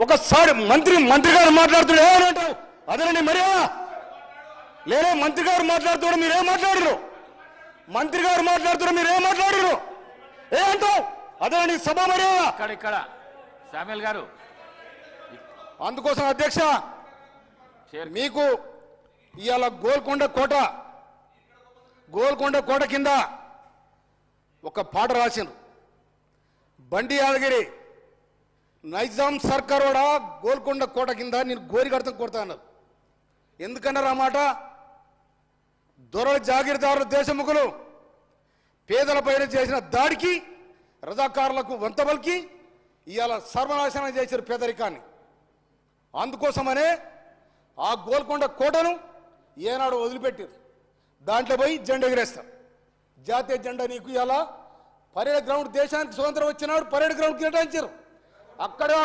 ఒకసారి మంత్రి గారు మాట్లాడుతుడు ఏమంటావు? అదేనండి మర్యాద లేదే. మంత్రి గారు మాట్లాడుతుడు మీరేం మాట్లాడరు? మంత్రి గారు మాట్లాడుతుడు మీరేం మాట్లాడరు? ఏ అంటావు? అదేనండి సభ మర్యాద. ఇక్కడ శామ్యూల్ గారు, అందుకోసం అధ్యక్ష మీకు ఇవాళ గోల్కొండ కోట కింద ఒక పాట రాసిండ్రు. బండి యాదగిరి నైజాం సర్కారోడా గోల్కొండ కోట కింద నేను గోరిగడతం కొడతా అన్నారు. ఎందుకన్నారు ఆ మాట? దొరల జాగీర్దారులు దేశముఖులు పేదలపైన చేసిన దాడికి రజాకారులకు వంతబలికి ఇవాళ సర్వనాశనం చేశారు పేదరికాన్ని. అందుకోసమనే ఆ గోల్కొండ కోటను ఏనాడు వదిలిపెట్టారు. దాంట్లో పోయి జెండా ఎగిరేస్తారు. జాతీయ జెండా నీకు ఇలా పరేడ్ గ్రౌండ్, దేశానికి స్వతంత్రం వచ్చినాడు పరేడ్ గ్రౌండ్ కేటాయించారు. అక్కడే